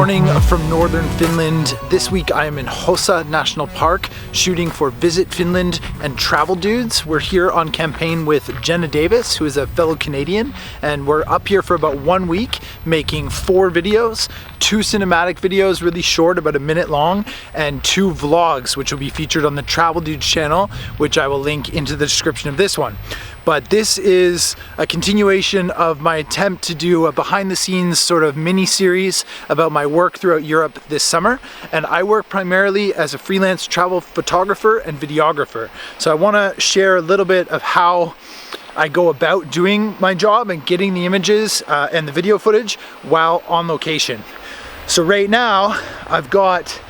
morning from northern Finland. This week I am in Oshawa National Park shooting for Visit Finland and Travel Dudes. We're here on campaign with Jenna Davis, who is a fellow Canadian, and we're up here for about 1 week making 4 videos, 2 cinematic videos, really short, about a minute long, and 2 vlogs, which will be featured on the Travel Dudes channel, which I will link into the description of this one. But this is a continuation of my attempt to do a behind the scenes sort of mini series about my work throughout Europe this summer. And I work primarily as a freelance travel photographer and videographer. So I want to share a little bit of how I go about doing my job and getting the images and the video footage while on location. So right now I've got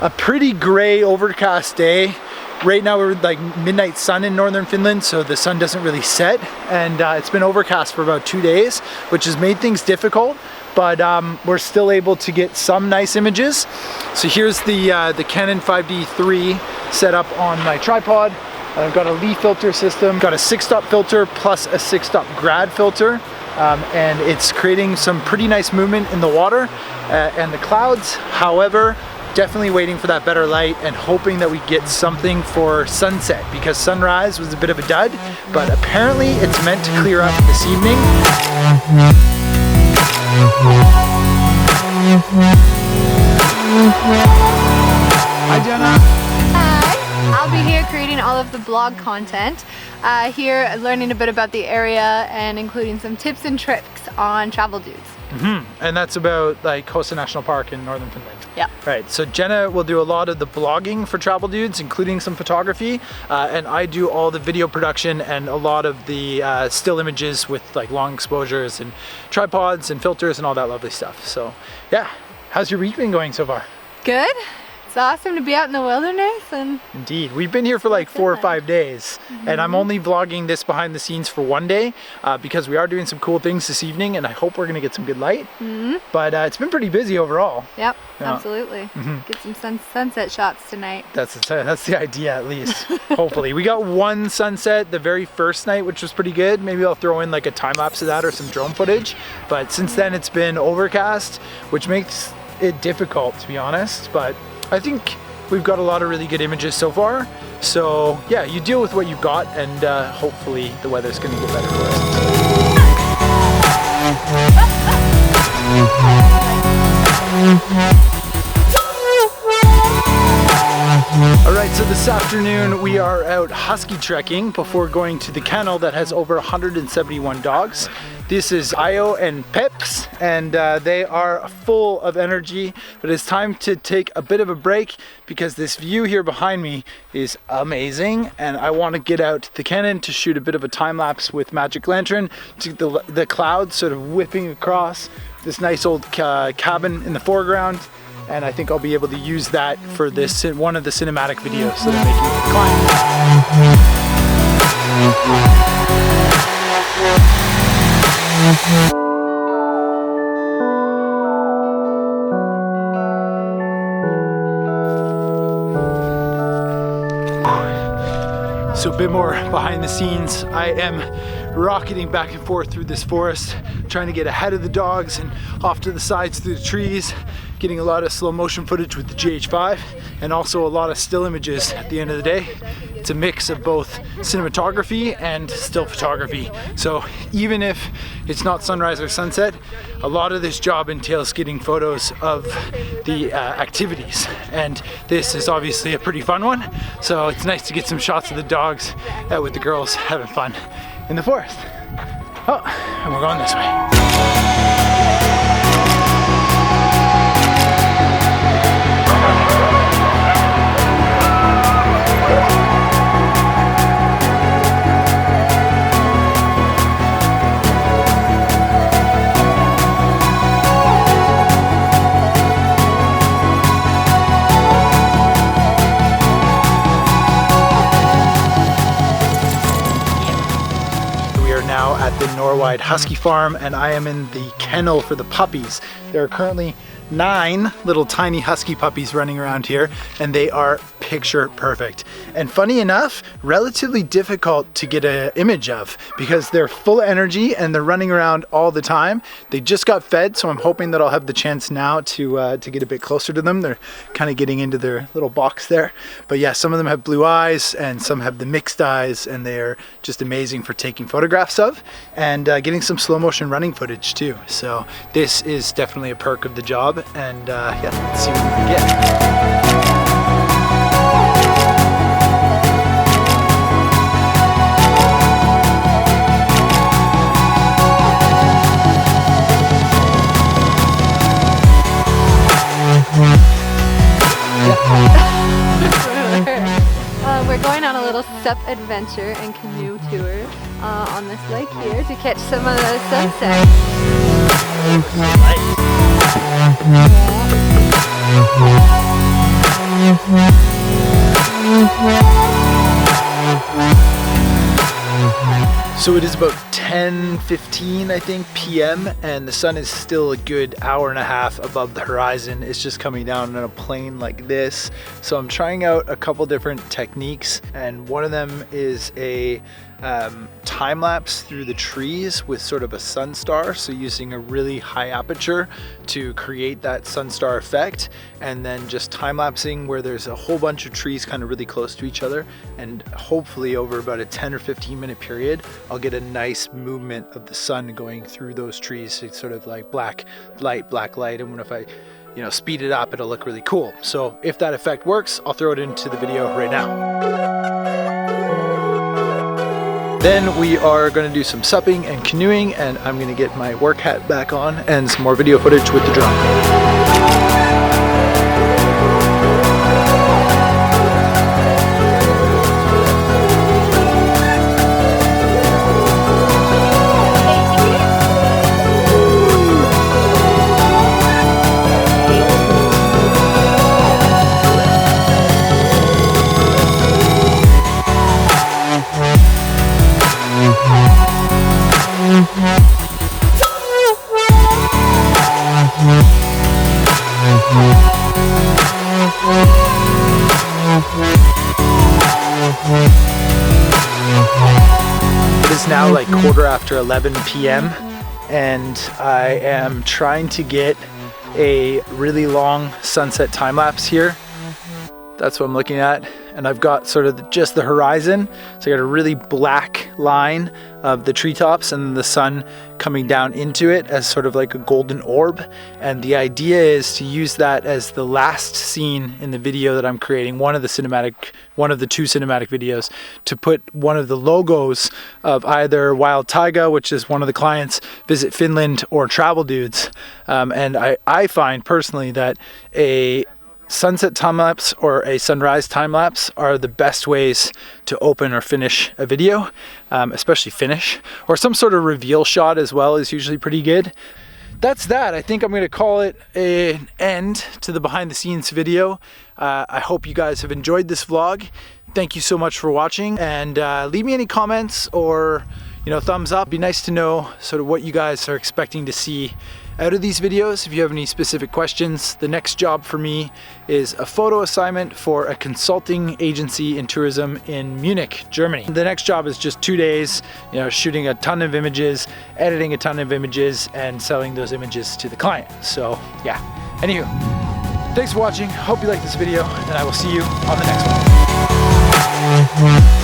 a pretty gray overcast day. Right now we're like midnight sun in northern Finland, so the sun doesn't really set, and it's been overcast for about 2 days, which has made things difficult, but we're still able to get some nice images. So here's the Canon 5D III set up on my tripod. I've got a Lee filter system, got a 6-stop filter plus a 6-stop grad filter, and it's creating some pretty nice movement in the water and the clouds. However, definitely waiting for that better light and hoping that we get something for sunset, because sunrise was a bit of a dud, but apparently it's meant to clear up this evening. Hi Jenna. Hi. I'll be here creating all of the blog content. Here learning a bit about the area and including some tips and tricks on Travel Dudes. And that's about like Oshawa National Park in northern Finland. Yeah. Right, so Jenna will do a lot of the blogging for Travel Dudes, including some photography, and I do all the video production and a lot of the still images with like long exposures and tripods and filters and all that lovely stuff. So yeah, how's your week been going so far? Good. It's awesome to be out in the wilderness. And indeed, we've been here for like 4 or 5 days, and I'm only vlogging this behind the scenes for 1 day because we are doing some cool things this evening, and I hope we're gonna get some good light. But it's been pretty busy overall. Yep, yeah. Absolutely. Get some sunset shots tonight. That's the idea, at least. Hopefully. We got 1 sunset the very first night, which was pretty good. Maybe I'll throw in like a time lapse of that or some drone footage. But since then it's been overcast, which makes it difficult, to be honest. But I think we've got a lot of really good images so far. So yeah, you deal with what you've got, and hopefully the weather's going to get better for us. Alright, so this afternoon we are out husky trekking before going to the kennel that has over 171 dogs. This is Io and Peps, and they are full of energy, but it's time to take a bit of a break because this view here behind me is amazing, and I want to get out the Canon to shoot a bit of a time lapse with Magic Lantern to the clouds sort of whipping across this nice old cabin in the foreground. And I think I'll be able to use that for this one of the cinematic videos that I'm making with Klein. So a bit more behind the scenes. I am rocketing back and forth through this forest, trying to get ahead of the dogs and off to the sides through the trees, getting a lot of slow motion footage with the GH5 and also a lot of still images at the end of the day. It's a mix of both cinematography and still photography. So even if it's not sunrise or sunset, a lot of this job entails getting photos of the activities. And this is obviously a pretty fun one. So it's nice to get some shots of the dogs out with the girls having fun in the forest. Oh, and we're going this way. At the Norwide Husky Farm, and I am in the kennel for the puppies. There are currently 9 little tiny husky puppies running around here, and they are picture perfect. And funny enough, relatively difficult to get an image of because they're full of energy and they're running around all the time. They just got fed, so I'm hoping that I'll have the chance now to get a bit closer to them. They're kind of getting into their little box there. But yeah, some of them have blue eyes and some have the mixed eyes, and they're just amazing for taking photographs of and getting some slow motion running footage too. So this is definitely a perk of the job, and yeah, let's see what we can get. We're going on a little sup adventure and canoe tour on this lake here to catch some of the sunset. So it is about 10:15, I think, p.m. and the sun is still a good hour and a half above the horizon. It's just coming down on a plane like this. So I'm trying out a couple different techniques, and one of them is a time lapse through the trees with sort of a sun star. So using a really high aperture to create that sun star effect, and then just time lapsing where there's a whole bunch of trees kind of really close to each other, and hopefully over about a 10 or 15 minute period I'll get a nice movement of the sun going through those trees. It's sort of like black light, and if I speed it up, it'll look really cool. So if that effect works, I'll throw it into the video right now. Then we are going to do some supping and canoeing, and I'm going to get my work hat back on and some more video footage with the drone. It is now like 11:15 p.m. and I am trying to get a really long sunset time lapse here. That's what I'm looking at, and I've got sort of just the horizon, so I got a really black line of the treetops and the sun coming down into it as sort of like a golden orb. And the idea is to use that as the last scene in the video that I'm creating, one of the two cinematic videos, to put one of the logos of either Wild Taiga, which is one of the clients, Visit Finland, or Travel Dudes. And I find personally that a sunset time-lapse or a sunrise time-lapse are the best ways to open or finish a video, especially finish, or some sort of reveal shot as well is usually pretty good. That's that. I think I'm going to call it an end to the behind the scenes video. I hope you guys have enjoyed this vlog. Thank you so much for watching, and leave me any comments or thumbs up. It'd be nice to know sort of what you guys are expecting to see out of these videos. If you have any specific questions, the next job for me is a photo assignment for a consulting agency in tourism in Munich, Germany. The next job is just 2 days, shooting a ton of images, editing a ton of images, and selling those images to the client. So yeah, anywho, thanks for watching. Hope you like this video, and I will see you on the next one.